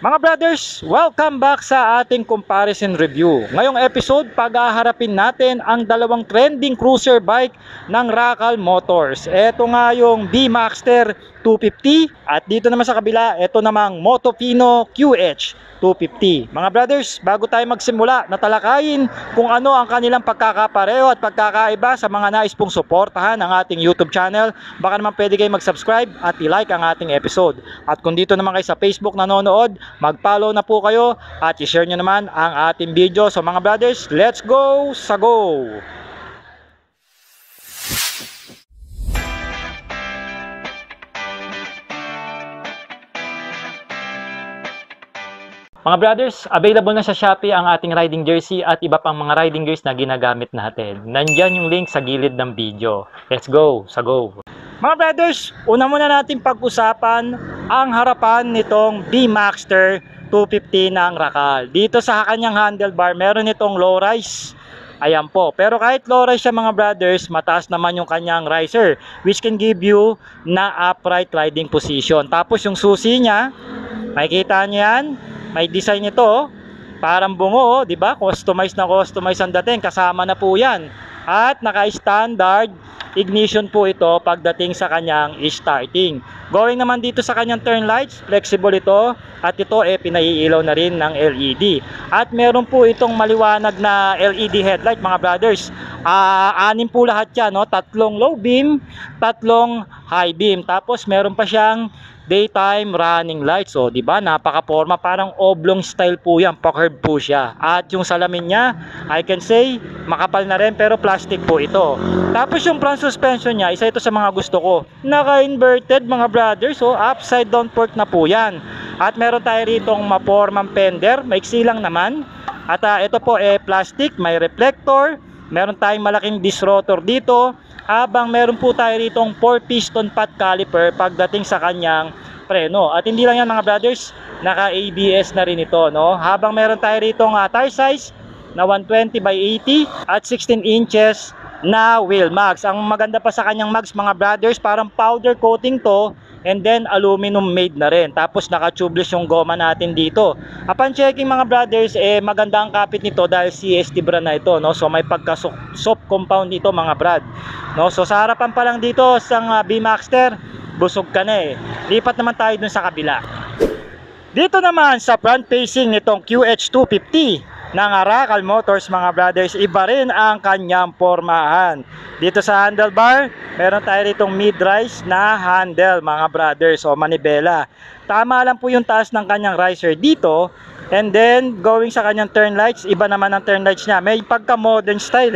Mga brothers, welcome back sa ating comparison review. Ngayong episode, pag-aharapin natin ang dalawang trending cruiser bike ng Racal Motors. Ito nga yung B-Maxter 250 at dito naman sa kabila, ito namang Motofino QH 250. Mga brothers, bago tayo magsimula, natalakayin kung ano ang kanilang pagkakapareho at pagkakaiba sa mga nais pong suportahan ang ating YouTube channel. Baka naman pwede kayo mag-subscribe at i-like ang ating episode. At kung dito naman kayo sa Facebook nanonood, mag-follow na po kayo at i-share nyo naman ang ating video. So mga brothers, let's go sa go! Mga brothers, available na sa Shopee ang ating riding jersey at iba pang mga riding gears na ginagamit natin. Nandyan yung link sa gilid ng video. Let's go sa go! Mga brothers, una muna natin pag-usapan ang harapan nitong B-Maxter 250 ng Racal. Dito sa kanyang handlebar, meron itong low rise. Ayan po. Pero kahit low rise siya mga brothers, mataas naman yung kanyang riser, which can give you na upright riding position. Tapos yung susi niya, makikita niyo yan, may design ito, parang bungo, di ba? Customize na customize ang dating, kasama na po yan. At naka-standard ignition po ito pagdating sa kanyang starting. Going naman dito sa kanyang turn lights, flexible ito at ito pinaiilaw na rin ng LED. At meron po itong maliwanag na LED headlight mga brothers. Anim po lahat yan, no? Tatlong low beam, tatlong high beam. Tapos meron pa siyang daytime running lights. So, di ba? Napaka-forma, parang oblong style po 'yan, pa-curve po siya. At yung salamin niya, I can say, makapal na rin pero plastic po ito. Tapos yung front suspension niya, isa ito sa mga gusto ko. Naka-inverted mga brothers, so upside down fork na po 'yan. At meron tayo ritong mapormang fender, maiksi lang naman. At ito po plastic, may reflector. Meron tayong malaking disc rotor dito. Habang meron po tayo ritong 4-piston pot caliper pagdating sa kanyang preno. At hindi lang yan mga brothers, naka ABS na rin ito, no? Habang meron tayo ritong tire size na 120 by 80 at 16 inches na wheel mags. Ang maganda pa sa kanyang mags mga brothers, parang powder coating to and then aluminum made na rin. Tapos naka-tubeless yung goma natin dito. Upon checking mga brothers, maganda ang kapit nito dahil CST brand na ito, no? So may pagka soft compound ito mga brad, no? So sa harapan pa lang dito sa B-Maxter, busog ka na Lipat naman tayo dun sa kabila. Dito naman sa front facing nitong QH250 ng Racal Motors mga brothers, iba rin ang kanyang pormahan. Dito sa handlebar, meron tayo ritong mid-rise na handle mga brothers, o manibela. Tama lang po yung taas ng kanyang riser dito. And then going sa kanyang turn lights, iba naman ang turn lights niya. May pagka modern style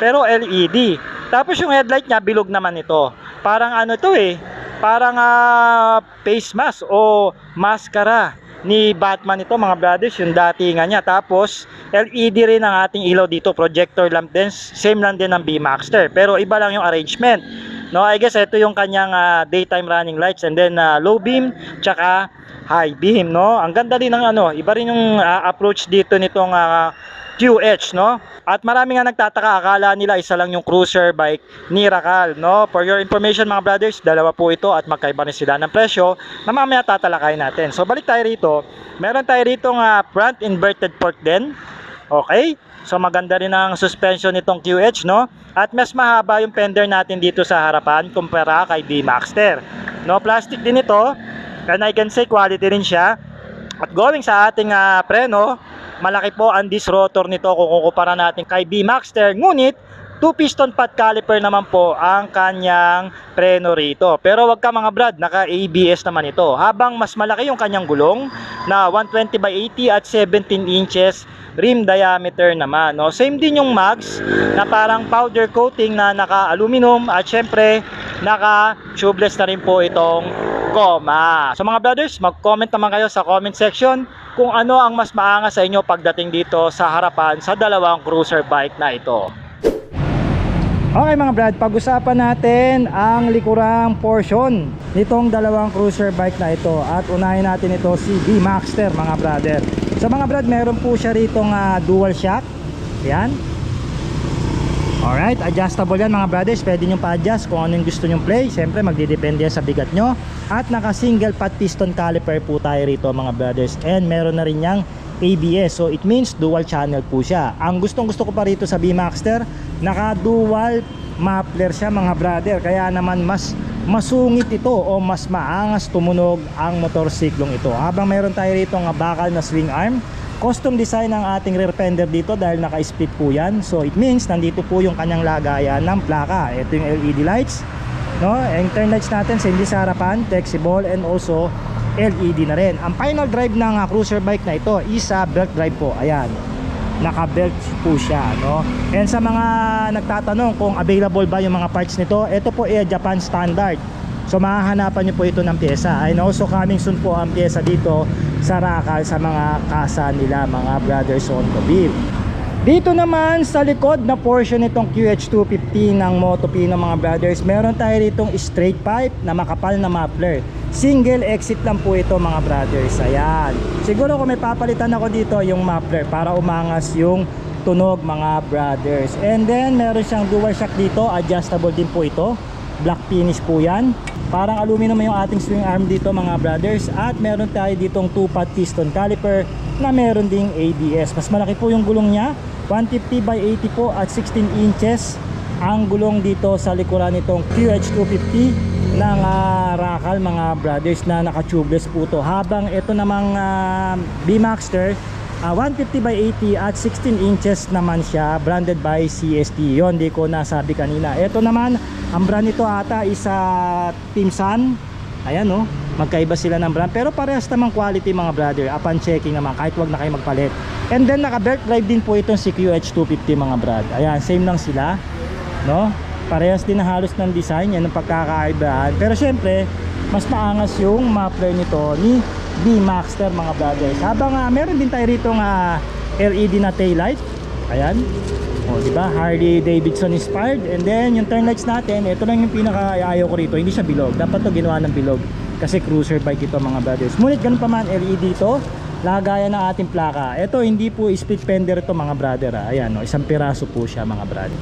pero LED. Tapos yung headlight niya, bilog naman ito. Parang ano to parang face mask o maskara ni Batman ito mga brothers, yung datingan niya. Tapos LED rin ang ating ilaw dito, projector lamp din, same lang din ng B-Maxter, pero iba lang yung arrangement, no? I guess ito yung kanyang daytime running lights and then low beam tsaka high beam, no? Ang ganda din ng iba rin yung approach dito nitong QH, no? At marami nga nagtataka, akala nila isa lang yung cruiser bike ni Racal, no? For your information mga brothers, dalawa po ito at magkaiba rin sila ng presyo na mamaya tatalakayin natin. So balik tayo rito, meron tayo rito front inverted fork din. Okay? So maganda rin ang suspension nitong QH, no? At mas mahaba yung fender natin dito sa harapan kumpara kay B-Maxter, no? Plastic din ito, and I can say quality rin siya. At going sa ating preno, malaki po ang disc rotor nito kung kukumpara natin kay B-Maxter. Ngunit 2-piston pot caliper naman po ang kanyang preno rito. Pero wag ka mga brad, naka ABS naman ito. Habang mas malaki yung kanyang gulong na 120 by 80 at 17 inches rim diameter naman, no? Same din yung mags na parang powder coating na naka-aluminum at syempre naka-tubeless na rin po itong goma. So mga brothers, mag-comment naman kayo sa comment section kung ano ang mas maangas sa inyo pagdating dito sa harapan sa dalawang cruiser bike na ito. Okay mga brad, pag-usapan natin ang likurang portion nitong dalawang cruiser bike na ito. At unahin natin ito si B-Maxter mga brother. Sa mga brad, meron po siya ritong dual shock. Yan. Alright, adjustable yan mga brothers. Pwede nyo pa-adjust kung ano yung gusto nyong play. Siyempre magdidepende yan sa bigat nyo. At naka single pot piston caliper po tayo rito mga brothers. And meron na rin yang ABS. So it means dual channel po siya. Ang gustong gusto ko pa rito sa B-Maxter, naka dual muffler siya mga brother. Kaya naman mas masungit ito o mas maangas tumunog ang motorsiklong ito. Habang meron tayo rito nga bakal na swing arm. Custom design ang ating rear fender dito dahil naka-split po yan. So it means nandito po yung kanyang lagayan ng plaka. Ito yung LED lights, no? Ang turn lights natin hindi sa harapan, flexible, and also LED na rin. Ang final drive ng cruiser bike na ito is belt drive po. Ayan, naka-belt po siya, no? And sa mga nagtatanong kung available ba yung mga parts nito, ito po ay Japan standard. So mahahanapan nyo po ito ng pyesa. And also coming soon po ang pyesa dito sa Racal sa mga kasa nila mga brothers on the wheel. Dito naman sa likod na portion nitong QH250 ng Motopino mga brothers, meron tayo ditong straight pipe na makapal na muffler. Single exit lang po ito mga brothers. Ayan. Siguro kung may papalitan ako dito yung muffler para umangas yung tunog mga brothers. And then meron siyang dual shock dito, adjustable din po ito. Black finish po yan. Parang aluminum yung ating swing arm dito mga brothers. At meron tayo ditong 2-pot piston caliper na meron ding ABS. Mas malaki po yung gulong niya, 150 by 80 po at 16 inches ang gulong dito sa likuran nitong QH250 ng Racal mga brothers na naka-tubeless po to. Habang ito namang B-Maxter, 150 by 80 at 16 inches naman siya, branded by CST. Yon, di ko nasabi kanina. Ito naman, ang brand nito ata is Team Sun. Ayan, no, magkaiba sila ng brand pero parehas namang quality mga brother. Upon checking naman, kahit wag na kayo magpalit. And then naka belt drive din po itong si QH250 mga brad. Ayan, same lang sila, no? Parehas din na halos ng design, yan ang pagkakaibahan. Pero syempre, mas maangas yung muffler nito ni B-Maxter mga brothers. Habang meron din tayo rito LED na tail light. Ayan. O, di ba? Harley Davidson inspired. And then yung turn lights natin, ito lang yung pinaka-ayaw ko rito. Hindi siya bilog. Dapat to ginawa ng bilog kasi cruiser bike ito mga brothers. Ngunit ganun pa man, LED ito, lagayan ng ating plaka. Ito hindi po split fender ito mga brother. Ayan, no? Isang piraso po siya mga brother.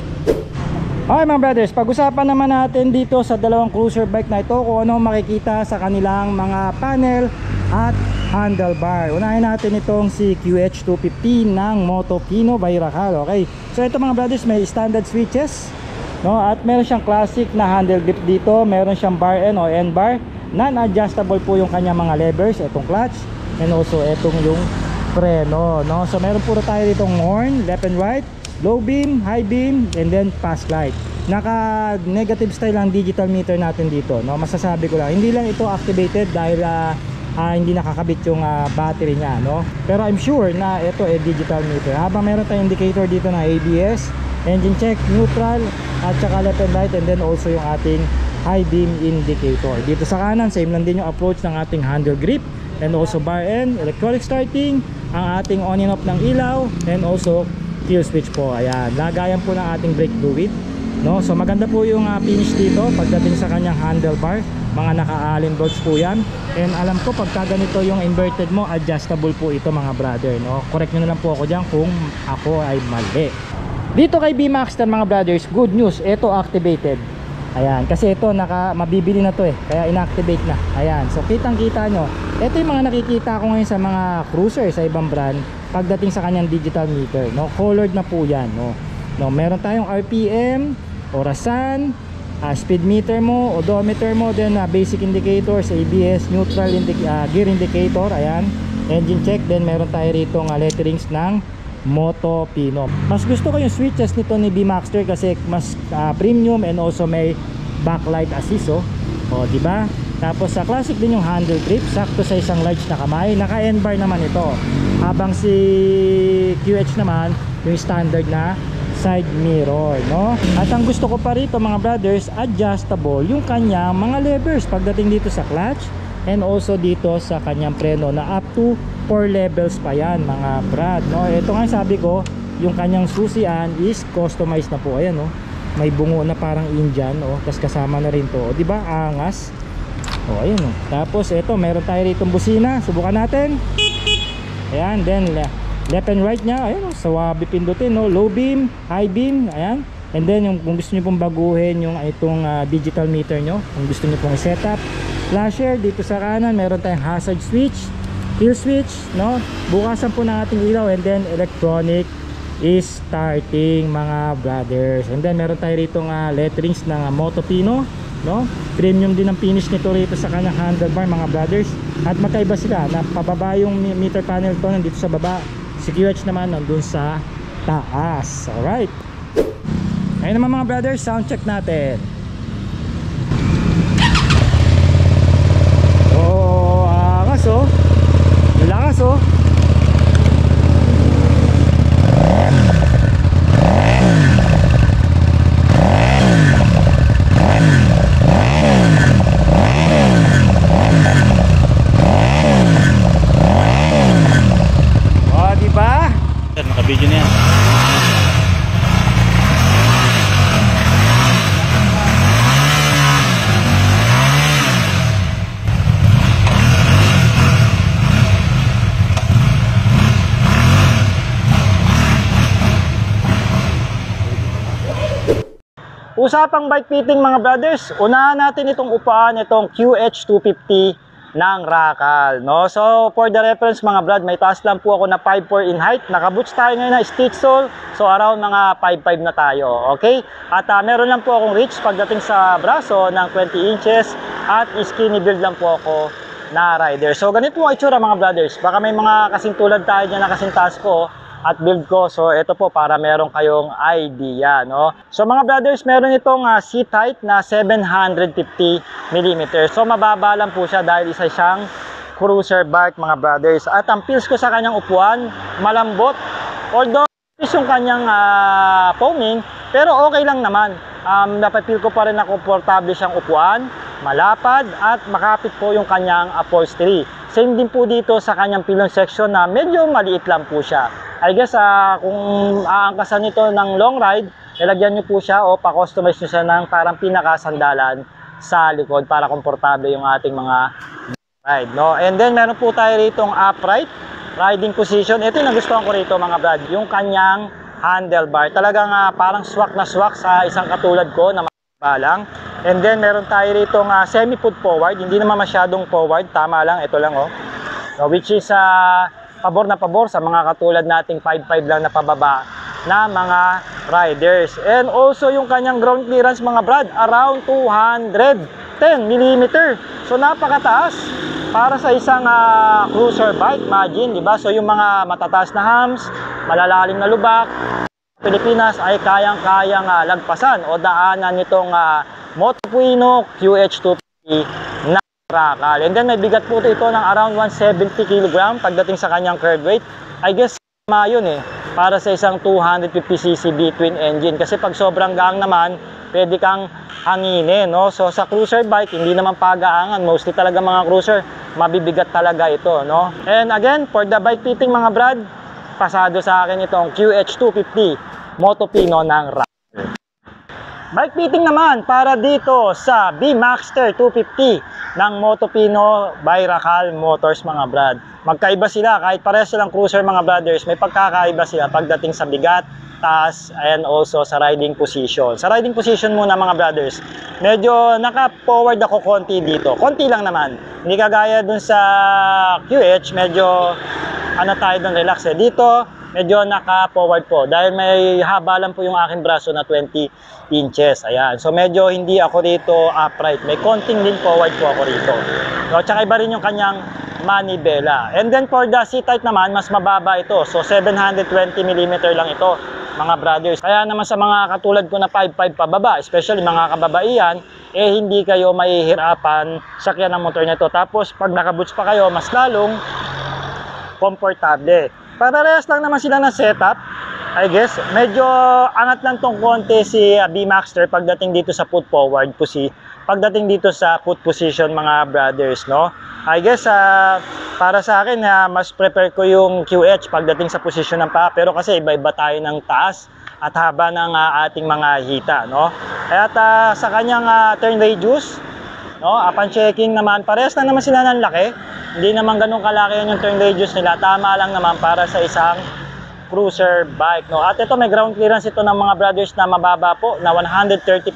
Okay mga brothers, pag-usapan naman natin dito sa dalawang cruiser bike na ito kung ano makikita sa kanilang mga panel at handlebar. Unahin natin itong si QH250 ng Motopino by Racal. Okay, so ito mga brothers, may standard switches, no? At meron siyang classic na handle grip dito. Meron siyang bar N o N bar. Non-adjustable po yung kanyang mga levers. Itong clutch and also itong yung preno, no? So meron puro tayo ditong horn, left and right, low beam, high beam, and then pass light. Naka negative style ang digital meter natin dito, no? Masasabi ko lang, hindi lang ito activated dahil hindi nakakabit yung battery niya, no? Pero I'm sure na ito ay digital meter. Habang meron tayong indicator dito na ABS, engine check, neutral, at saka left and right, and then also yung ating high beam indicator. Dito sa kanan, same lang din yung approach ng ating handle grip, and also bar N, electronic starting, ang ating on and off ng ilaw, and also kill switch po. Ayan, lagayan po ng ating brake fluid, no? So maganda po yung finish dito pagdating sa kanyang handlebar. Mga naka-allen bolts po yan. And alam ko pagka ganito yung inverted mo, adjustable po ito mga brother, no? Correct nyo na lang po ako dyan kung ako ay mali. Dito kay B-Maxter mga brothers, good news, ito activated. Ayan, kasi ito mabibili na to kaya inactivate na. Ayan, so kitang kita nyo, ito yung mga nakikita ko ngayon sa mga cruiser sa ibang brand pagdating sa kanyang digital meter, no? Colored na po yan, no? Meron tayong RPM, orasan, speed meter mo, odometer mo, then basic indicators, ABS, neutral gear indicator, ayan, engine check, then meron tayo rito letterings ng Motopino. Mas gusto ko yung switches nito ni B-Maxter kasi mas premium and also may backlight assist, di ba? Tapos sa classic din yung handle grip, sakto sa isang large na kamay. Naka N-bar naman ito. Habang si QH naman yung standard na side mirror, no? At ang gusto ko pa rito mga brothers, adjustable yung kanyang mga levers pagdating dito sa clutch and also dito sa kanyang preno na up to 4 levels pa yan mga brad, no? Ito nga sabi ko, yung kanyang susian is customized na po. Ayan, no? May bungo na parang Indian, tapos kasama na rin to, di ba? Angas. Ayun, no? Tapos ito, meron tayo rito busina, subukan natin. Ayan, then left and right nya, ayun, sawabi pindutin, no? Low beam, high beam, ayan, And then yung kung gusto niyo pong baguhin yung itong digital meter nyo, kung gusto niyo pong i-set up. Flasher dito sa kanan, meron tayong hazard switch, kill switch, no? Bukasan po ng ating ilaw, and then electronic is starting mga brothers. And then meron tayo rito letterings ng Motopino, no? Premium din ang finish nito rito sa kanyang handlebar mga brothers. At magkaiba sila, na pababa yung meter panel to nandito sa baba, si QH naman nandun sa taas. Alright, ayun naman mga brothers, sound check natin. Oh, angas oh, lakas oh. Oh, di ba? Naka-video na yan. Usapang bike fitting mga brothers, unahan natin itong upuan, itong QH250 ng Racal, no? So for the reference mga brad, may taas lang po ako na 5'4" in height. Naka-boots tayo ngayon na stitch sole, so around mga 5'5" na tayo, okay? At meron lang po akong reach pagdating sa braso ng 20 inches at skinny build lang po ako na rider. So ganito po ang itsura mga brothers. Baka may mga kasing tulad tayo dyan na kasing taas ko at build ko. So ito po para meron kayong idea, no? So mga brothers, meron itong seat height na 750 mm. So mababa lang po siya dahil isa siyang cruiser bike mga brothers. At ang feels ko sa kanyang upuan, malambot. Although is yung kanyang foaming, pero okay lang naman. Napapil ko pa rin na komportable siyang upuan, malapad at makapit po yung kanyang upholstery. Same din po dito sa kanyang pillion section na medyo maliit lang po siya. I guess kung aangkasan nito ng long ride, ilagyan nyo po siya o pa-customize nyo siya ng parang pinakasandalan sa likod para komportable yung ating mga ride, no? And then meron po tayo rito ang upright riding position. Ito yung nagustuhan ko rito mga brad, yung kanyang handlebar. Talagang parang swak na swak sa isang katulad ko na lang. And then meron tayo rito semi-foot forward, hindi naman masyadong forward, tama lang, ito lang oh. So, which is pabor na pabor sa mga katulad nating 5'5" lang na pababa na mga riders. And also yung kanyang ground clearance mga brad, around 210 mm. So napakataas para sa isang cruiser bike, imagine, di ba? So yung mga matataas na hams, malalalim na lubak, Pilipinas ay kayang-kayang lagpasan o daanan nitong Motopino QH250 na Racal. And then may bigat po ito ng around 170 kg pagdating sa kanyang curb weight. I guess yun para sa isang 250cc twin engine. Kasi pag sobrang gaang naman, pwede kang hanginin, no? So sa cruiser bike, hindi naman pagaangan. Mostly talaga mga cruiser, mabibigat talaga ito, no? And again, for the bike fitting mga brad, pasado sa akin itong QH250 Motopino ng Racal. Bike fitting naman para dito sa B-Maxter 250 ng Motopino by Racal Motors mga brad. Magkaiba sila, kahit parehas silang cruiser mga brothers, may pagkakaiba sila pagdating sa bigat, taas, and also sa riding position. Sa riding position muna mga brothers, medyo naka-forward ako konti dito. Konti lang naman. Hindi kagaya dun sa QH, medyo tayo dun, relax Dito, medyo naka-forward po dahil may haba lang po yung aking braso na 20 inches. Ayan. So medyo hindi ako dito upright. May konting din forward po ako rito. So, tsaka iba rin yung kanyang manibela. And then for the seat height naman, mas mababa ito. So 720 mm lang ito mga brothers. Kaya naman sa mga katulad ko na 5'5" pababa, especially mga kababaihan, hindi kayo mahihirapan sakyan ng motor nito. Tapos pag nakaboots pa kayo, mas lalong komportable. Parehas lang naman sila ng setup. I guess medyo angat lang tong konti si B-Maxter pagdating dito sa foot forward pagdating dito sa foot position mga brothers, no? I guess para sa akin mas prefer ko yung QH pagdating sa position ng paa, pero kasi iba-iba tayo ng taas at haba ng ating mga hita, no? At sa kanyang turn radius, no, upon checking naman, parehas lang naman sila ng laki. Hindi naman ganun kalaki yung turn radius nila. Tama lang naman para sa isang cruiser bike, no? At ito may ground clearance ito ng mga brothers na mababa po na 135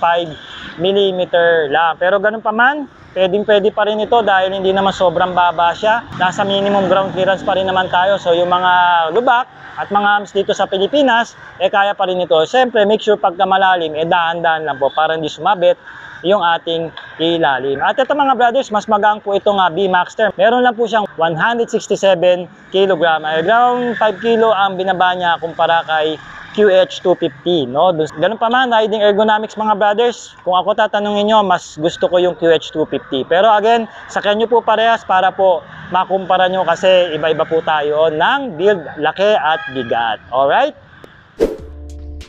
mm lang. Pero ganun pa man, pwede pa rin ito dahil hindi naman sobrang baba siya. Nasa minimum ground clearance pa rin naman tayo. So yung mga lubak at mga hams dito sa Pilipinas, kaya pa rin ito. Siyempre, make sure pagka malalim, dahan-dahan lang po para hindi sumabit yung ating ilalim. At ito mga brothers, mas magang po itong B-Maxter. Meron lang po siyang 167 kg. Around 5 kg ang binaba niya kumpara kay QH250, no? Ganun pa man, riding ergonomics mga brothers, kung ako tatanungin nyo, mas gusto ko yung QH250. Pero again, sakyan nyo po parehas para po makumpara nyo kasi iba-iba po tayo ng build, laki at bigat. Alright?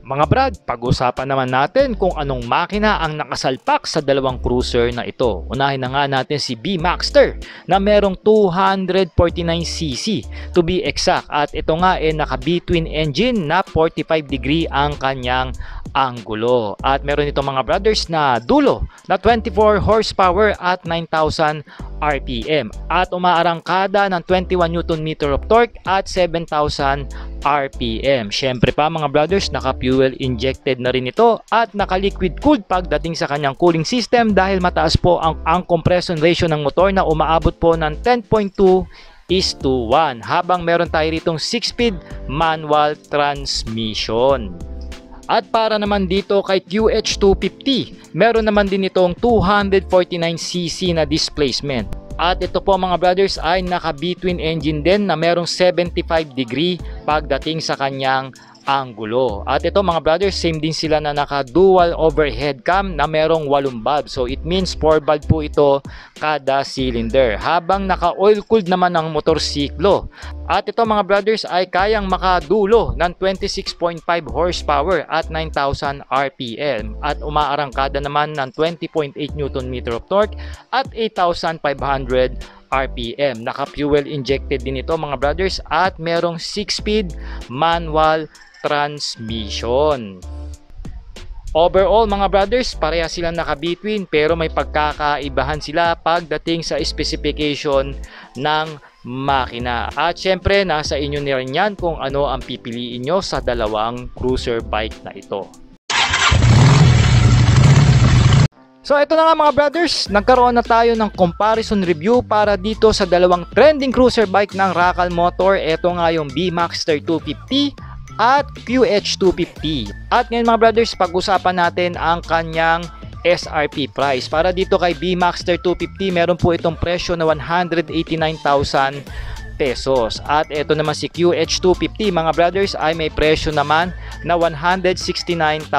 Mga brad, pag-usapan naman natin kung anong makina ang nakasalpak sa dalawang cruiser na ito. Unahin na nga natin si B-Maxter na merong 249cc to be exact. At ito nga naka B-twin engine na 45 degree ang kanyang anggulo. At meron itong mga brothers na dulo na 24 horsepower at 9,000 RPM. At umaarangkada ng 21 Nm of torque at 7,000 RPM. Syempre pa mga brothers, naka-fuel injected na rin ito at naka-liquid cooled pagdating sa kanyang cooling system dahil mataas po ang compression ratio ng motor na umaabot po ng 10.2:1 habang meron tayo ritong 6-speed manual transmission. At para naman dito kay QH250, meron naman din itong 249cc na displacement. At ito po mga brothers ay naka B-twin engine din na merong 75 degree pagdating sa kanyang anggulo. At ito mga brothers, same din sila na naka dual overhead cam na merong 8 valve. So it means 4 valve po ito kada cylinder. Habang naka oil cooled naman ang motorsiklo. At ito mga brothers ay kayang makadulo ng 26.5 horsepower at 9,000 RPM. At umaarangkada naman ng 20.8 Nm of torque at 8,500 RPM. Naka-fuel injected din ito mga brothers at merong 6-speed manual transmission. Overall mga brothers, pareha silang naka-between pero may pagkakaibahan sila pagdating sa specification ng makina. At syempre nasa inyo na rin yan kung ano ang pipiliin nyo sa dalawang cruiser bike na ito. So ito na nga mga brothers, nagkaroon na tayo ng comparison review para dito sa dalawang trending cruiser bike ng Racal Motor. Ito nga yung B-Maxter 250 at QH250. At ngayon mga brothers, pag-usapan natin ang kanyang SRP price. Para dito kay B-Maxter 250, meron po itong presyo na 189,000 pesos. At ito naman si QH250 mga brothers ay may presyo naman na 169,000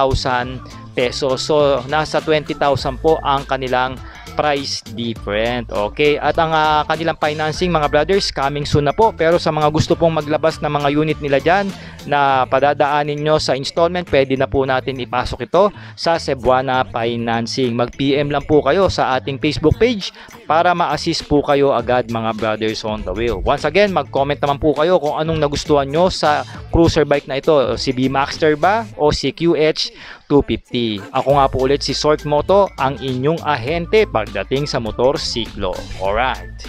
pesos. So nasa 20,000 po ang kanilang price different. Okay, at ang kanilang financing mga brothers coming soon na po, pero sa mga gusto pong maglabas ng mga unit nila dyan na padadaanin nyo sa installment, pwede na po natin ipasok ito sa Cebuana Financing. Mag PM lang po kayo sa ating Facebook page para ma-assist po kayo agad mga brothers on the wheel. Once again, mag-comment naman po kayo kung anong nagustuhan nyo sa cruiser bike na ito, si B-Maxter ba o si QH250. Ako nga po ulit si Sork Moto, ang inyong ahente pagdating sa motorsiklo. Alright.